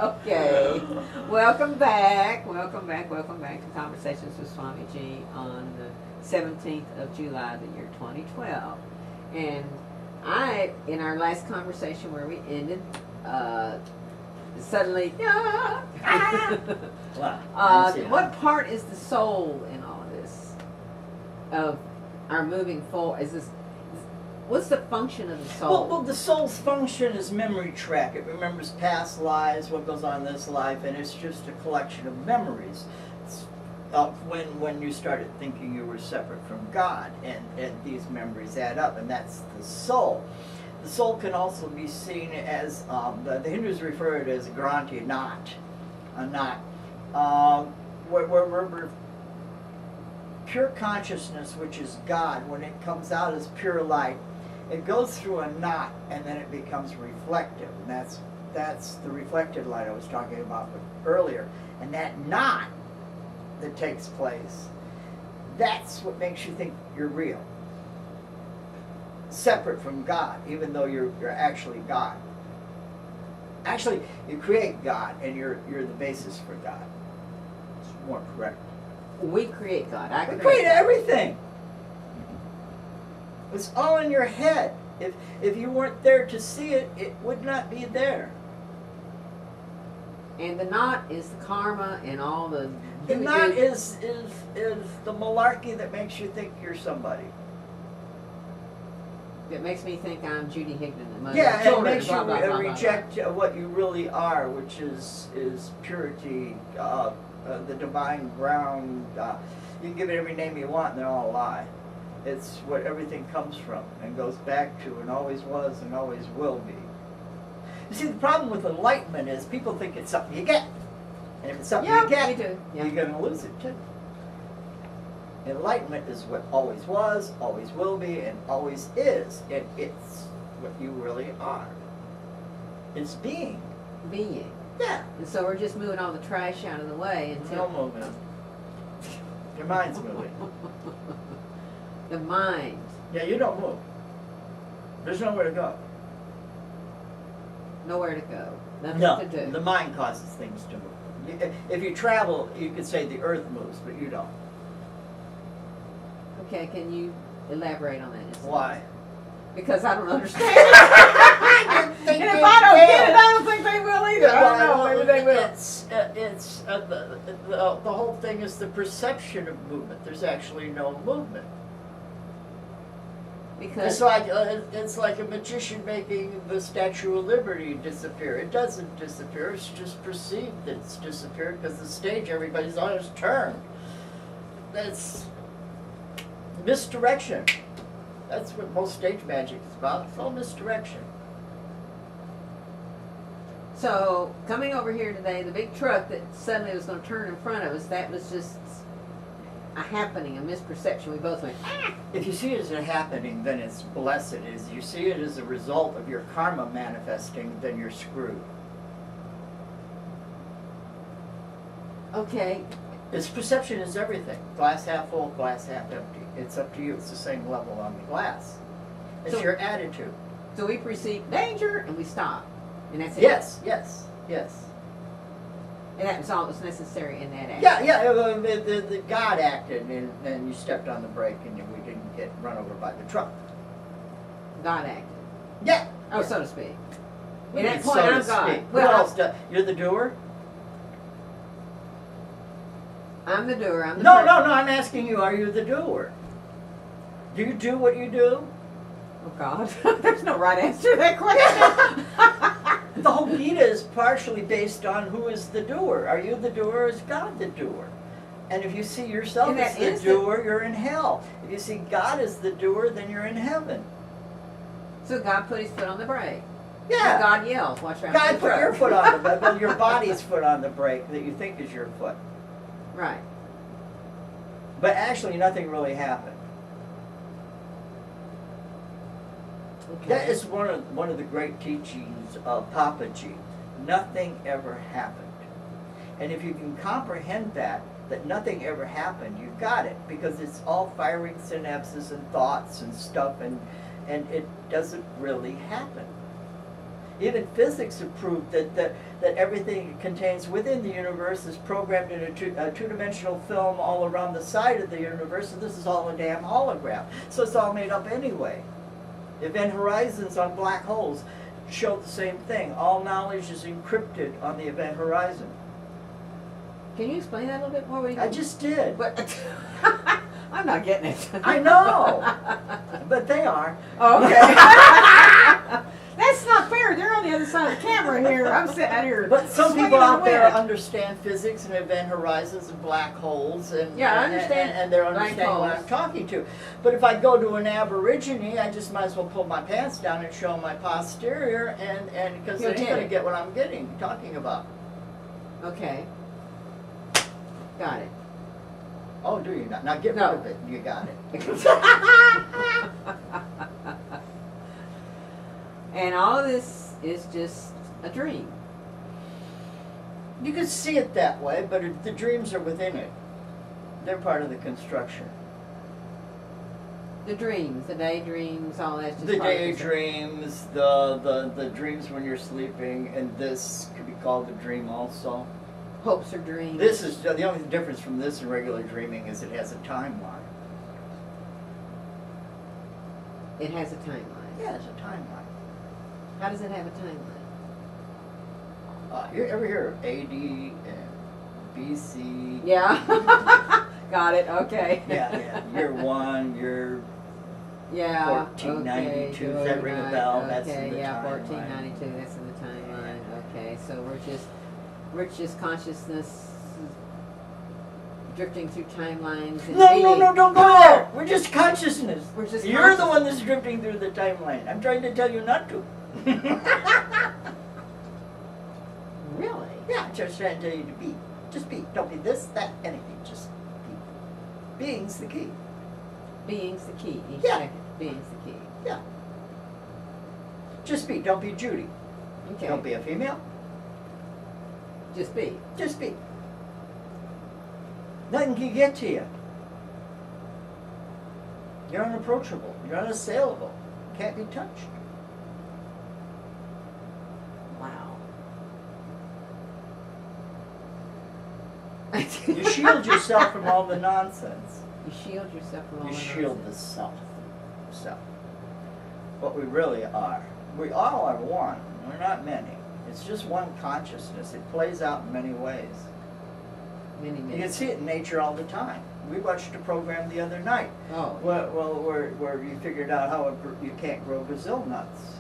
Okay. Welcome back. Welcome back. Welcome back to Conversations with Swami G on the 17th of July, the year 2012. And in our last conversation where we ended, suddenly, what part is the soul in all of this? Of our moving forward? What's the function of the soul? Well, the soul's function is memory track. It remembers past lives, what goes on in this life, and it's just a collection of memories. When you started thinking you were separate from God, and these memories add up, and that's the soul. The soul can also be seen as, the Hindus refer to it as a granthi, a knot. Where pure consciousness, which is God, when it comes out as pure light, it goes through a knot and then it becomes reflective. And that's the reflected light I was talking about earlier. And that knot that takes place, that's what makes you think you're real. Separate from God, even though you're actually God. Actually, you create God and you're the basis for God. It's more correct. We create God. We create everything. It's all in your head. If you weren't there to see it, it would not be there. And the knot is the karma and all the... The knot is the malarkey that makes you think you're somebody. It makes me think I'm Judy Higdon. Yeah, and it makes you reject what you really are, which is purity, the divine ground. You can give it every name you want and they're all a lie. It's what everything comes from and goes back to and always was and always will be. You see, the problem with enlightenment is people think it's something you get. And if it's something you get, you're going to lose it too. Enlightenment is what always was, always will be, and always is. It's what you really are. It's being. Being. Yeah. And so we're just moving all the trash out of the way until... No movement. Your mind's moving. The mind. Yeah, you don't move. There's nowhere to go. Nowhere to go. Nothing to do. The mind causes things to move. If you travel, you could say the earth moves, but you don't. Okay, can you elaborate on that? Why? Because I don't understand it. And if I don't get it, I don't think they will either. I don't know, maybe they will. The whole thing is the perception of movement. There's actually no movement. Because it's like a magician making the Statue of Liberty disappear. It doesn't disappear. It's just perceived that it's disappeared because the stage everybody's on is turned. That's misdirection. That's what most stage magic is about. It's all misdirection. So, coming over here today, the big truck that suddenly was going to turn in front of us, that was just a happening, a misperception. We both went, ah! If you see it as a happening, then it's blessed. If you see it as a result of your karma manifesting, then you're screwed. Okay. Its perception is everything. Glass half full, glass half empty. It's up to you. It's the same level on the glass. It's your attitude. So we perceive danger and we stop. And that's it? Yes. And that was all that was necessary in that act? Yeah. The God acted and you stepped on the brake and we didn't get run over by the truck. God acted? Yeah. Oh, so to speak. At that point, I'm God. What else does? You're the doer? I'm the doer. I'm the No, I'm asking you, are you the doer? Do you do what you do? Oh, God. There's no right answer to that question. The whole Gita is partially based on who is the doer. Are you the doer or is God the doer? And if you see yourself as the doer, you're in hell. If you see God as the doer, then you're in heaven. So God put his foot on the brake. Yeah. And God yells, watch out. God put your foot on the brake, but your body's foot on the brake that you think is your foot. Right. But actually nothing really happened. Okay. That is one of the great teachings of Papaji. Nothing ever happened. And if you can comprehend that nothing ever happened, you've got it. Because it's all firing synapses and thoughts and stuff, and it doesn't really happen. Even physics have proved that everything it contains within the universe is programmed in a two-dimensional film all around the side of the universe, and this is all a damn hologram. So it's all made up anyway. Event horizons on black holes show the same thing. All knowledge is encrypted on the event horizon. Can you explain that a little bit more? I just did. But I'm not getting it. I know, but they are. Oh, okay. That's not fair. They're on the other side of the camera here. I'm sitting out here. But some swinging people in the out there wind. understand physics and event horizons and black holes, and Yeah, I understand and they're black understanding what holes. I'm talking to. But if I go to an aborigine, I just might as well pull my pants down and show my posterior, and because You'll they ain't get gonna it. get what I'm talking about. Okay. Got it. Oh, do you not? Now get No. rid of it. You got it. And all of this is just a dream. You could see it that way, but the dreams are within it. They're part of the construction. The dreams, the daydreams, all that's just The part of daydreams, the dreams when you're sleeping, and this could be called a dream also. hopes or dreams. This is the only difference from this and regular dreaming is it has a timeline. It has a timeline. Yeah, it's a timeline. How does it have a timeline? You ever hear of AD and BC? Yeah. Got it. Okay. Yeah. Year 1, year Yeah. 1492. Okay, Does that ring a bell? Okay, That's in the yeah, timeline. 1492. That's in the timeline. Okay, so we're just consciousness drifting through timelines. And No, don't go there. We're just consciousness. We're just You're the conscious- one that's drifting through the timeline. I'm trying to tell you not to. Really? Yeah, I'm just trying to tell you to be. Just be. Don't be this, that, anything. Just be. Being's the key. Being's the key. Each Yeah. second. Being's the key. Yeah. Just be. Don't be Judy. Okay. Don't be a female. Just be. Just be. Nothing can get to you. You're unapproachable. You're unassailable. Can't be touched. Wow. You shield yourself from all the nonsense. You shield yourself from all You the shield the nonsense. self. What we really are. We all are one. We're not many. It's just one consciousness. It plays out in many ways. Many, You many. can see it in nature all the time. We watched a program the other night. Oh. Where you figured out how you can't grow Brazil nuts.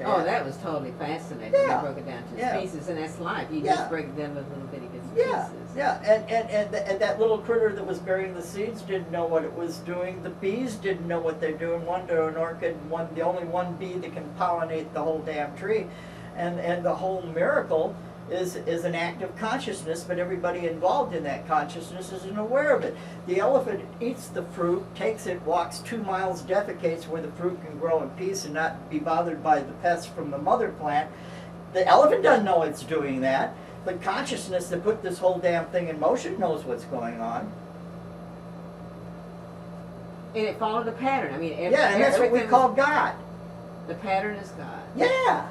Oh, that was totally fascinating. Yeah. You broke it down to Yeah. pieces, and that's life. You Yeah. just break it down with little bitty bits and Yeah, pieces. yeah, and that little critter that was burying the seeds didn't know what it was doing. The bees didn't know what they're doing. One to an orchid, the only one bee that can pollinate the whole damn tree, and the whole miracle is an act of consciousness. But everybody involved in that consciousness isn't aware of it. The elephant eats the fruit, takes it, walks 2 miles, defecates where the fruit can grow in peace and not be bothered by the pests from the mother plant. The elephant doesn't know it's doing that. But consciousness that put this whole damn thing in motion knows what's going on. And it followed a pattern. I mean, Yeah, and that's what we everything call was- God. the pattern is God. Yeah,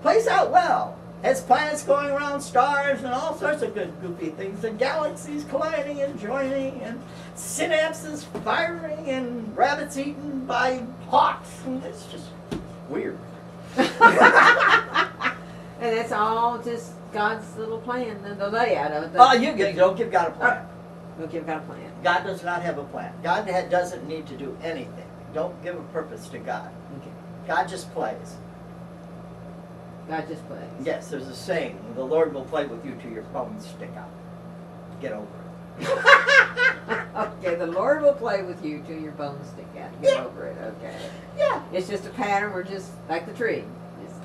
plays out well. Has planets going around stars and all sorts of good goofy things. And galaxies colliding and joining and synapses firing and rabbits eaten by hawks. And it's just weird. And it's all just God's little plan, the layout of it. Oh, you don't give God a plan. We'll give God a plan. God does not have a plan. God doesn't need to do anything. Don't give a purpose to God. Okay. God just plays. God just plays. Yes, there's a saying, the Lord will play with you till your bones stick out. Get over it. Okay, the Lord will play with you till your bones stick out. Get Yeah. over it. Okay. Yeah. It's just a pattern. We're just like the tree.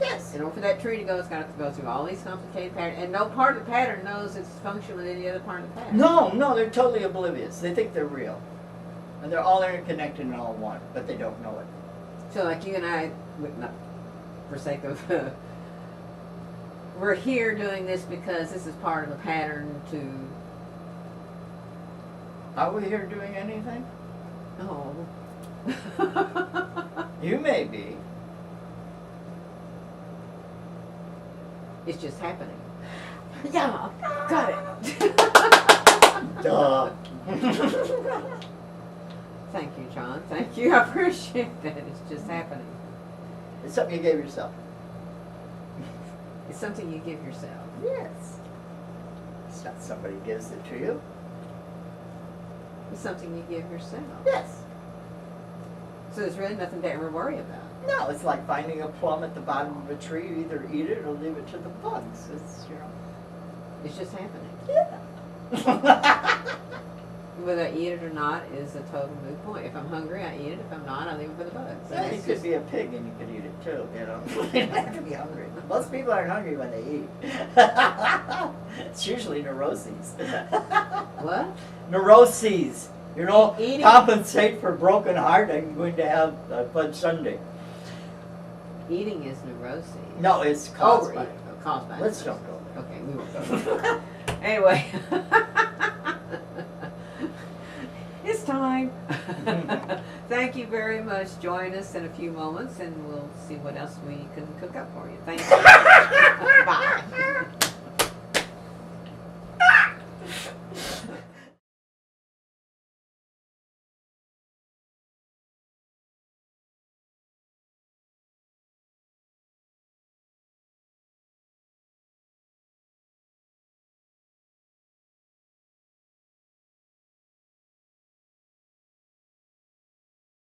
Yes. In order for that tree to go, it's got to go through all these complicated patterns, and no part of the pattern knows its function with any other part of the pattern. No, they're totally oblivious. They think they're real. And they're all interconnected and all one, but they don't know it. So, like you and I, not for sake of, we're here doing this because this is part of a pattern to. Are we here doing anything? Oh. You may be. It's just happening. Yeah, got it. Duh. Thank you, John. Thank you. I appreciate that. It's just happening. It's something you gave yourself. It's something you give yourself. Yes. It's not somebody gives it to you. It's something you give yourself. Yes. So there's really nothing to ever worry about. No, it's like finding a plum at the bottom of a tree. You either eat it or leave it to the bugs. It's, you know. It's just happening. Yeah. Whether I eat it or not is a total moot point. If I'm hungry, I eat it. If I'm not, I leave it for the bugs. Yeah, you could be a pig and you could eat it too, you know. You don't have to be hungry. Most people aren't hungry when they eat. It's usually neuroses. What? Neuroses. You know, Eating. compensate for broken heart. I'm going to have Fudge Sunday. Eating is neurosis. No, it's caused by. Caused by. Let's don't go there. Okay, we won't go there. Anyway. It's time. Thank you very much. Join us in a few moments and we'll see what else we can cook up for you. Thank you. Bye.